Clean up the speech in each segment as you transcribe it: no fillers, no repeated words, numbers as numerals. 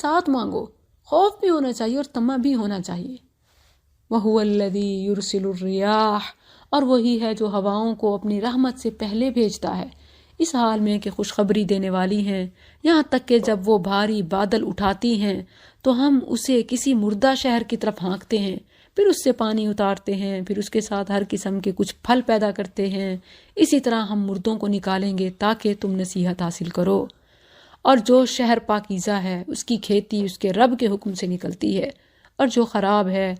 ساتھ مانگو، خوف بھی ہونا چاہیے اور طمع بھی ہونا چاہیے۔ وَهُوَ الَّذِي يُرْسِلُ الرِّيَاحَ، اور وہی ہے جو ہواؤں کو اپنی رحمت سے پہلے بھیجتا ہے، اس حال میں کہ خوشخبری دینے والی ہیں، یہاں تک کہ جب وہ بھاری بادل اٹھاتی ہیں تو ہم اسے کسی مردہ شہر کی طرف ہانکتے ہیں، پھر اس سے پانی اتارتے ہیں، پھر اس کے ساتھ ہر قسم کے کچھ پھل پیدا کرتے ہیں، اسی طرح ہم مردوں کو نکالیں گے تاکہ تم نصیحت حاصل کرو۔ اور جو شہر پاکیزہ ہے اس کی کھیتی اس کے رب کے حکم سے نکلتی ہے، اور جو خراب ہے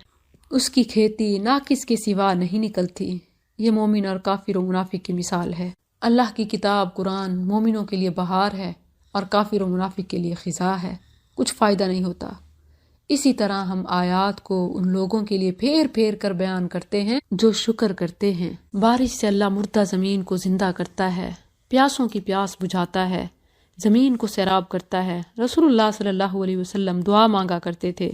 اس کی کھیتی ناقص کے سوا نہیں نکلتی۔ یہ مومن اور کافر و منافق کی مثال ہے۔ اللہ کی کتاب قرآن مومنوں کے لیے بہار ہے اور کافر و منافق کے لیے خزاں ہے، کچھ فائدہ نہیں ہوتا۔ اسی طرح ہم آیات کو ان لوگوں کے لیے پھیر پھیر کر بیان کرتے ہیں جو شکر کرتے ہیں۔ بارش سے اللہ مردہ زمین کو زندہ کرتا ہے، پیاسوں کی پیاس بجھاتا ہے، زمین کو سیراب کرتا ہے۔ رسول اللہ صلی اللہ علیہ وسلم دعا مانگا کرتے تھے،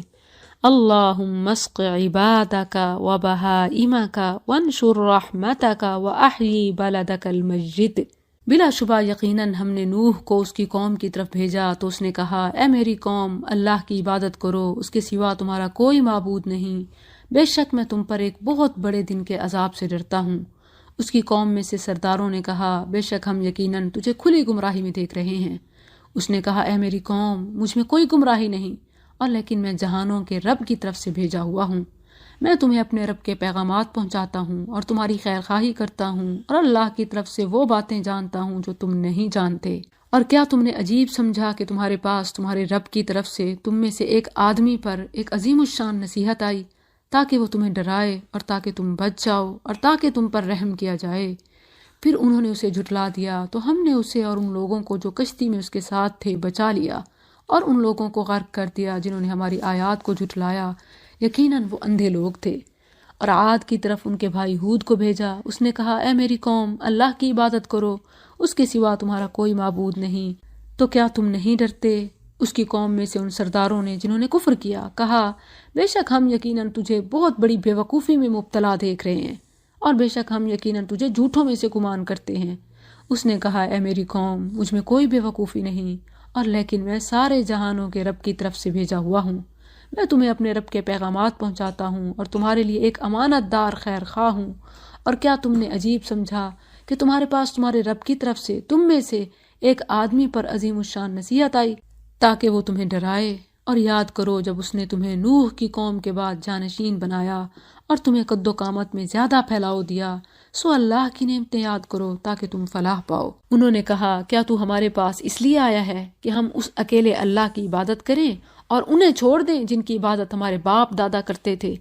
اللہم اسق عبادک و بہائمک وانشر رحمتک و احیی بلدک المجد۔ بلا شبہ یقیناً ہم نے نوح کو اس کی قوم کی طرف بھیجا تو اس نے کہا، اے میری قوم، اللہ کی عبادت کرو، اس کے سوا تمہارا کوئی معبود نہیں، بے شک میں تم پر ایک بہت بڑے دن کے عذاب سے ڈرتا ہوں۔ اس کی قوم میں سے سرداروں نے کہا، بے شک ہم یقیناً تجھے کھلی گمراہی میں دیکھ رہے ہیں۔ اس نے کہا، اے میری قوم، مجھ میں کوئی گمراہی نہیں، اور لیکن میں جہانوں کے رب کی طرف سے بھیجا ہوا ہوں، میں تمہیں اپنے رب کے پیغامات پہنچاتا ہوں اور تمہاری خیر خواہی کرتا ہوں، اور اللہ کی طرف سے وہ باتیں جانتا ہوں جو تم نہیں جانتے۔ اور کیا تم نے عجیب سمجھا کہ تمہارے پاس تمہارے رب کی طرف سے تم میں سے ایک آدمی پر ایک عظیم الشان نصیحت آئی تاکہ وہ تمہیں ڈرائے اور تاکہ تم بچ جاؤ اور تاکہ تم پر رحم کیا جائے؟ پھر انہوں نے اسے جھٹلا دیا تو ہم نے اسے اور ان لوگوں کو جو کشتی میں اس کے ساتھ تھے بچا لیا، اور ان لوگوں کو غرق کر دیا جنہوں نے ہماری آیات کو جھٹلایا، یقیناً وہ اندھے لوگ تھے۔ اور عاد کی طرف ان کے بھائی ہود کو بھیجا، اس نے کہا، اے میری قوم، اللہ کی عبادت کرو، اس کے سوا تمہارا کوئی معبود نہیں، تو کیا تم نہیں ڈرتے؟ اس کی قوم میں سے ان سرداروں نے جنہوں نے کفر کیا کہا، بے شک ہم یقیناً تجھے بہت بڑی بے وقوفی میں مبتلا دیکھ رہے ہیں، اور بے شک ہم یقیناً تجھے جھوٹوں میں سے گمان کرتے ہیں۔ اس نے کہا، اے میری قوم، مجھ میں کوئی بے وقوفی نہیں، اور لیکن میں سارے جہانوں کے رب کی طرف سے بھیجا ہوا ہوں، میں تمہیں اپنے رب کے پیغامات پہنچاتا ہوں اور تمہارے لیے ایک امانت دار خیر خواہ ہوں۔ اور کیا تم نے عجیب سمجھا کہ تمہارے پاس تمہارے رب کی طرف سے تم میں سے ایک آدمی پر عظیم الشان نصیحت آئی تاکہ وہ تمہیں ڈرائے؟ اور یاد کرو جب اس نے تمہیں نوح کی قوم کے بعد جانشین بنایا اور تمہیں قد و قامت میں زیادہ پھیلاؤ دیا، سو اللہ کی نعمتیں یاد کرو تاکہ تم فلاح پاؤ۔ انہوں نے کہا، کیا تو ہمارے پاس اس لیے آیا ہے کہ ہم اس اکیلے اللہ کی عبادت کریں اور انہیں چھوڑ دیں جن کی عبادت ہمارے باپ دادا کرتے تھے؟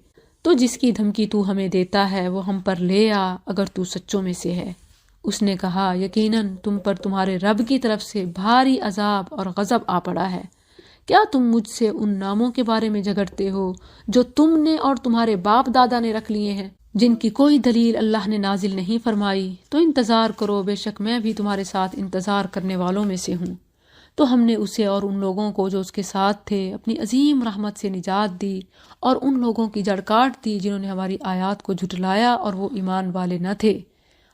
تو جس کی دھمکی تو ہمیں دیتا ہے وہ ہم پر لے آ اگر تو سچوں میں سے ہے۔ اس نے کہا، یقیناً تم پر تمہارے رب کی طرف سے بھاری عذاب اور غضب آ پڑا ہے۔ کیا تم مجھ سے ان ناموں کے بارے میں جھگڑتے ہو جو تم نے اور تمہارے باپ دادا نے رکھ لیے ہیں، جن کی کوئی دلیل اللہ نے نازل نہیں فرمائی؟ تو انتظار کرو، بے شک میں بھی تمہارے ساتھ انتظار کرنے والوں میں سے ہوں۔ تو ہم نے اسے اور ان لوگوں کو جو اس کے ساتھ تھے اپنی عظیم رحمت سے نجات دی، اور ان لوگوں کی جڑ کاٹ دی جنہوں نے ہماری آیات کو جھٹلایا اور وہ ایمان والے نہ تھے۔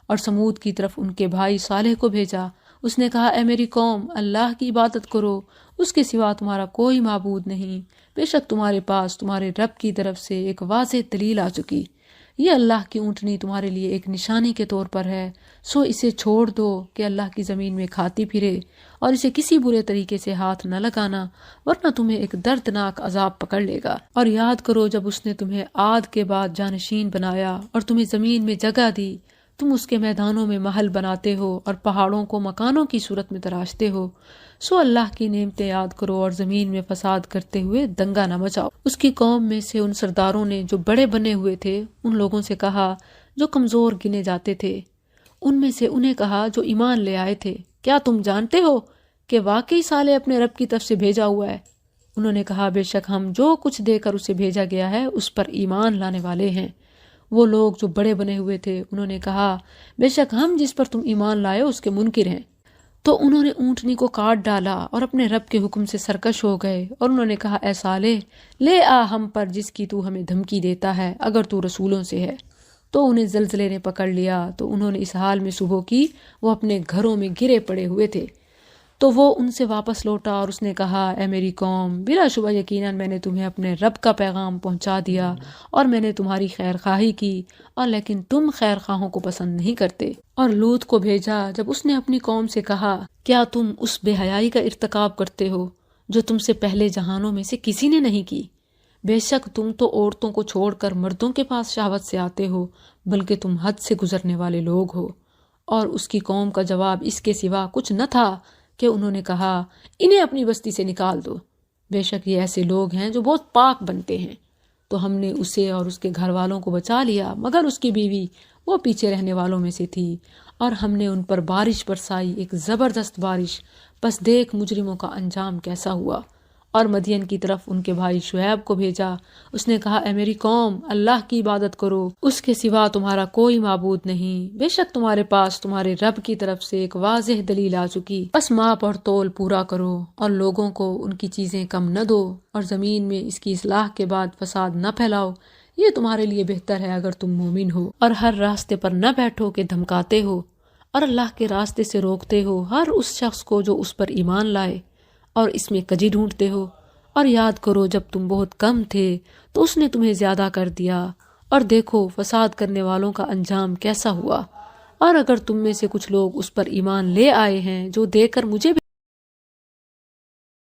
اور سمود کی طرف ان کے بھائی صالح کو بھیجا، اس نے کہا، اے میری قوم، اللہ کی عبادت کرو، اس کے سوا تمہارا کوئی معبود نہیں، بے شک تمہارے پاس تمہارے رب کی طرف سے ایک واضح دلیل آ چکی، یہ اللہ کی اونٹنی تمہارے لیے ایک نشانی کے طور پر ہے، سو اسے چھوڑ دو کہ اللہ کی زمین میں کھاتی پھرے، اور اسے کسی برے طریقے سے ہاتھ نہ لگانا ورنہ تمہیں ایک دردناک عذاب پکڑ لے گا۔ اور یاد کرو جب اس نے تمہیں عاد کے بعد جانشین بنایا اور تمہیں زمین میں جگہ دی، تم اس کے میدانوں میں محل بناتے ہو اور پہاڑوں کو مکانوں کی صورت میں تراشتے ہو، سو اللہ کی نعمتیں یاد کرو اور زمین میں فساد کرتے ہوئے دنگا نہ مچاؤ۔ اس کی قوم میں سے ان سرداروں نے جو بڑے بنے ہوئے تھے ان لوگوں سے کہا جو کمزور گنے جاتے تھے، ان میں سے انہیں کہا جو ایمان لے آئے تھے، کیا تم جانتے ہو کہ واقعی صالح اپنے رب کی طرف سے بھیجا ہوا ہے؟ انہوں نے کہا، بے شک ہم جو کچھ دے کر اسے بھیجا گیا ہے اس پر ایمان لانے والے ہیں۔ وہ لوگ جو بڑے بنے ہوئے تھے انہوں نے کہا، بے شک ہم جس پر تم ایمان لائے اس کے منکر ہیں۔ تو انہوں نے اونٹنی کو کاٹ ڈالا اور اپنے رب کے حکم سے سرکش ہو گئے، اور انہوں نے کہا، اے صالح، لے آ ہم پر جس کی تو ہمیں دھمکی دیتا ہے اگر تو رسولوں سے ہے۔ تو انہیں زلزلے نے پکڑ لیا تو انہوں نے اس حال میں صبح کی وہ اپنے گھروں میں گرے پڑے ہوئے تھے۔ تو وہ ان سے واپس لوٹا اور اس نے کہا اے میری قوم، بلا شبہ یقیناً میں نے تمہیں اپنے رب کا پیغام پہنچا دیا اور میں نے تمہاری خیر خواہی کی، اور لیکن تم خیر خواہوں کو پسند نہیں کرتے۔ اور لوط کو بھیجا جب اس نے اپنی قوم سے کہا کیا تم اس بے حیائی کا ارتکاب کرتے ہو جو تم سے پہلے جہانوں میں سے کسی نے نہیں کی؟ بے شک تم تو عورتوں کو چھوڑ کر مردوں کے پاس شہوت سے آتے ہو، بلکہ تم حد سے گزرنے والے لوگ ہو۔ اور اس کی قوم کا جواب اس کے سوا کچھ نہ تھا کہ انہوں نے کہا انہیں اپنی بستی سے نکال دو، بے شک یہ ایسے لوگ ہیں جو بہت پاک بنتے ہیں۔ تو ہم نے اسے اور اس کے گھر والوں کو بچا لیا، مگر اس کی بیوی وہ پیچھے رہنے والوں میں سے تھی، اور ہم نے ان پر بارش برسائی، ایک زبردست بارش، پس دیکھ مجرموں کا انجام کیسا ہوا۔ اور مدین کی طرف ان کے بھائی شعیب کو بھیجا، اس نے کہا اے میری قوم، اللہ کی عبادت کرو، اس کے سوا تمہارا کوئی معبود نہیں، بے شک تمہارے پاس تمہارے رب کی طرف سے ایک واضح دلیل آ چکی، بس ماپ اور تول پورا کرو اور لوگوں کو ان کی چیزیں کم نہ دو، اور زمین میں اس کی اصلاح کے بعد فساد نہ پھیلاؤ، یہ تمہارے لیے بہتر ہے اگر تم مومن ہو۔ اور ہر راستے پر نہ بیٹھو کہ دھمکاتے ہو اور اللہ کے راستے سے روکتے ہو ہر اس شخص کو جو اس پر ایمان لائے، اور اس میں کجی ڈھونڈتے ہو۔ اور یاد کرو جب تم بہت کم تھے تو اس نے تمہیں زیادہ کر دیا، اور دیکھو فساد کرنے والوں کا انجام کیسا ہوا۔ اور اگر تم میں سے کچھ لوگ اس پر ایمان لے آئے ہیں جو دیکھ کر مجھے